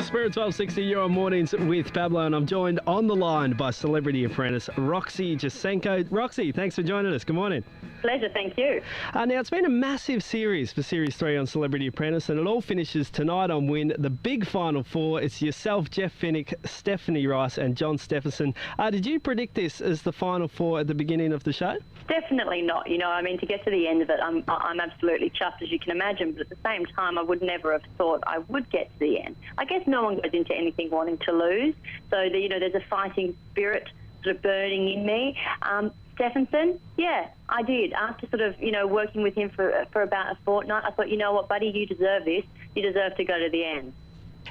Spirit 1260, you're on Mornings with Pablo, and I'm joined on the line by Celebrity Apprentice Roxy Jacenko. Roxy, thanks for joining us. Good morning. Pleasure, thank you. Now, it's been a massive series for Series 3 on Celebrity Apprentice, and it all finishes tonight on Win, the big Final Four. It's yourself, Jeff Finnick, Stephanie Rice and John Stephenson. Did you predict this as the Final Four at the beginning of the show? Definitely not. To get to the end of it, I'm absolutely chuffed, as you can imagine, but at the same time, I would never have thought I would get to the end. I guess no one goes into anything wanting to lose, so there's a fighting spirit sort of burning in me. Stephenson, yeah, I did. After working with him for about a fortnight, I thought, you know what, buddy, you deserve this. You deserve to go to the end.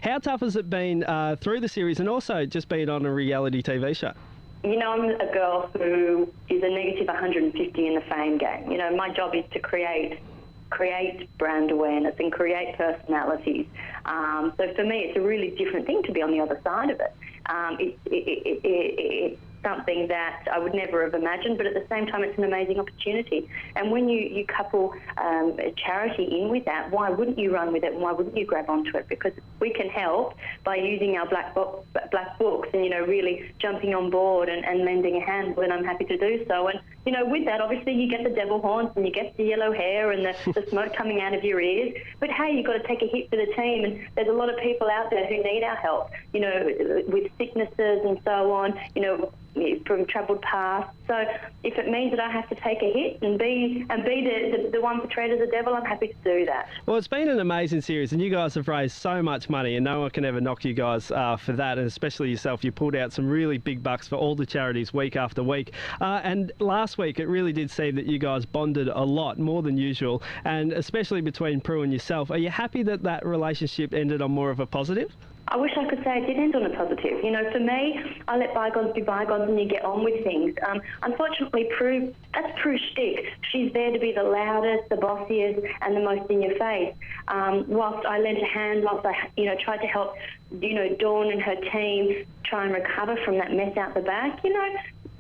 How tough has it been through the series and also just being on a reality TV show? I'm a girl who is a negative 150 in the fame game. My job is to create brand awareness and create personalities. So for me, it's a really different thing to be on the other side of it. It's something that I would never have imagined, but at the same time, it's an amazing opportunity. And when you couple a charity in with that, why wouldn't you run with it and why wouldn't you grab onto it? Because we can help by using our black books and, really jumping on board and lending a hand when I'm happy to do so. And, with that, obviously, you get the devil horns and you get the yellow hair and the smoke coming out of your ears. But, hey, you've got to take a hit for the team. And there's a lot of people out there who need our help, with sicknesses and so on, from troubled past. So if it means that I have to take a hit and be the one portrayed as the devil, I'm happy to do that. Well, it's been an amazing series, and you guys have raised so much money, and no one can ever knock you guys for that, and especially yourself. You pulled out some really big bucks for all the charities week after week. And last week, it really did seem that you guys bonded a lot, more than usual, and especially between Prue and yourself. Are you happy that that relationship ended on more of a positive? I wish I could say it did end on a positive. For me, I let bygones be bygones and you get on with things. Unfortunately, that's Prue's shtick. She's there to be the loudest, the bossiest and the most in your face. Whilst I lent a hand, whilst I tried to help, Dawn and her team try and recover from that mess out the back,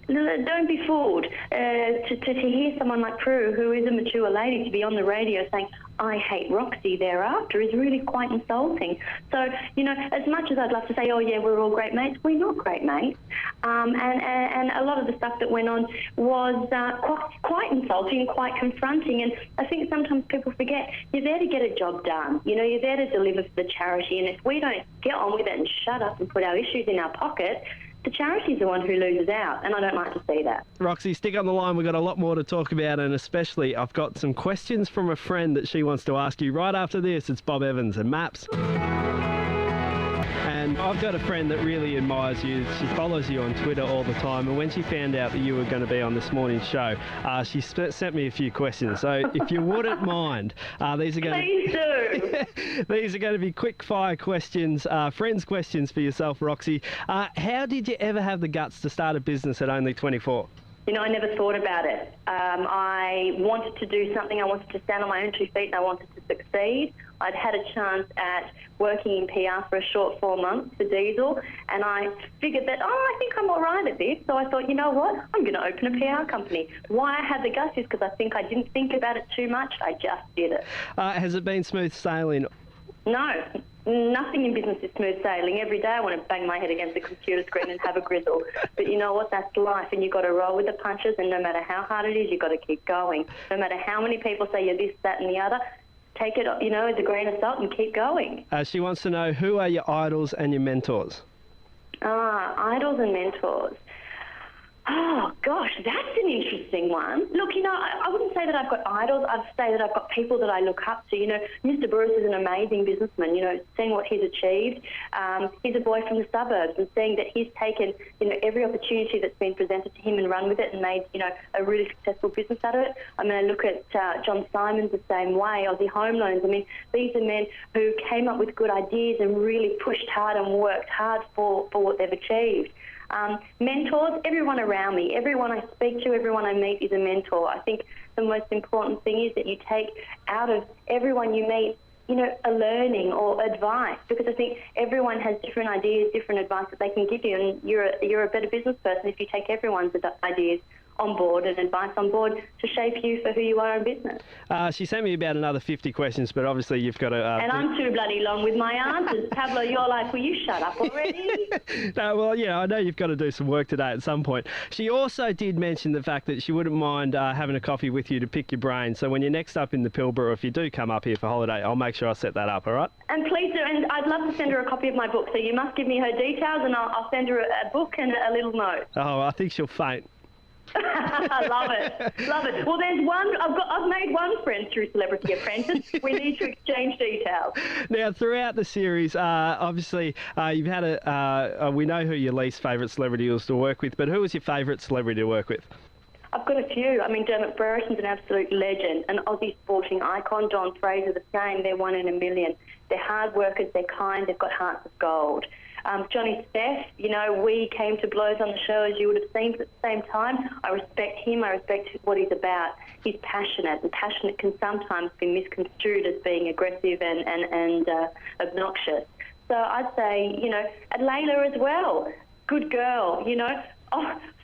don't be fooled. To hear someone like Prue, who is a mature lady, to be on the radio saying, I hate Roxy thereafter is really quite insulting. So, as much as I'd love to say, oh, yeah, we're all great mates, we're not great mates. And a lot of the stuff that went on was quite insulting, quite confronting. And I think sometimes people forget, you're there to get a job done. You're there to deliver for the charity. And if we don't get on with it and shut up and put our issues in our pocket, the charity's the one who loses out, and I don't like to see that. Roxy, stick on the line. We've got a lot more to talk about, and especially I've got some questions from a friend that she wants to ask you right after this. It's Bob Evans and Maps. And I've got a friend that really admires you. She follows you on Twitter all the time, and when she found out that you were going to be on this morning's show, she sent me a few questions. So if you wouldn't mind, these are going Please do. These are going to be quick fire questions, friends questions for yourself, Roxy. How did you ever have the guts to start a business at only 24? I never thought about it. I wanted to do something. I wanted to stand on my own 2 feet and I wanted to succeed. I'd had a chance at working in PR for a short 4 months for Diesel, and I figured that, I think I'm all right at this. So I thought, you know what, I'm going to open a PR company. Why I had the guts is because I think I didn't think about it too much. I just did it. Has it been smooth sailing? No. Nothing in business is smooth sailing. Every day I want to bang my head against the computer screen and have a grizzle. But you know what? That's life, and you've got to roll with the punches, and no matter how hard it is, you've got to keep going. No matter how many people say you're this, that and the other, take it, as a grain of salt and keep going. She wants to know, who are your idols and your mentors? Idols and mentors. Oh, gosh, that's an interesting one. Look, I wouldn't say that I've got idols. I'd say that I've got people that I look up to. Mr. Bruce is an amazing businessman, seeing what he's achieved. He's a boy from the suburbs, and seeing that he's taken, every opportunity that's been presented to him and run with it and made, a really successful business out of it. I mean, I look at John Simons the same way, Aussie Home Loans. I mean, these are men who came up with good ideas and really pushed hard and worked hard for what they've achieved. Mentors, everyone around me, everyone I speak to, everyone I meet is a mentor. I think the most important thing is that you take out of everyone you meet, a learning or advice, because I think everyone has different ideas, different advice that they can give you, and you're a better business person if you take everyone's ideas on board and advice on board to shape you for who you are in business. She sent me about another 50 questions, but obviously you've got to... and I'm too bloody long with my answers. Pablo, you're like, will you shut up already? No, well, I know you've got to do some work today at some point. She also did mention the fact that she wouldn't mind having a coffee with you to pick your brain. So when you're next up in the Pilbara, if you do come up here for holiday, I'll make sure I set that up, all right? And please do, and I'd love to send her a copy of my book. So you must give me her details and I'll send her a book and a little note. Oh, I think she'll faint. I love it. Love it. Well, there's one. I've made one friend through Celebrity Apprentice. We need to exchange details. Now, throughout the series, obviously, you've had we know who your least favourite celebrity was to work with, but who was your favourite celebrity to work with? I've got a few. I mean, Dermot Brereton's an absolute legend, an Aussie sporting icon. Don Fraser the same. They're one in a million. They're hard workers. They're kind. They've got hearts of gold. Johnny Steph, we came to blows on the show, as you would have seen, but at the same time, I respect him. I respect what he's about. He's passionate, and passionate can sometimes be misconstrued as being aggressive and obnoxious. So I'd say, and Layla as well, good girl,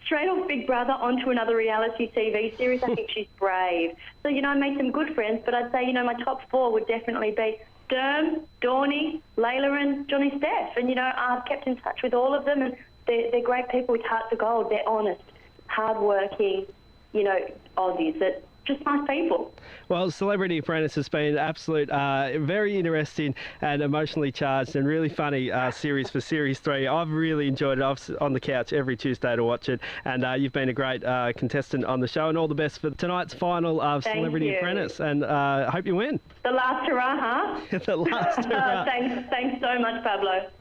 straight off Big Brother onto another reality TV series. I think she's brave. So, I made some good friends, but I'd say, my top four would definitely be Derm, Dawny, Layla and Johnny Steph. And, I've kept in touch with all of them, and they're great people with hearts of gold. They're honest, hard-working, Aussies that just nice people. Well, Celebrity Apprentice has been absolute, very interesting and emotionally charged and really funny series for Series 3. I've really enjoyed it. I was on the couch every Tuesday to watch it, and you've been a great contestant on the show, and all the best for tonight's final of Celebrity Apprentice, and I hope you win. The last hurrah, huh? The last hurrah. Thanks so much, Pablo.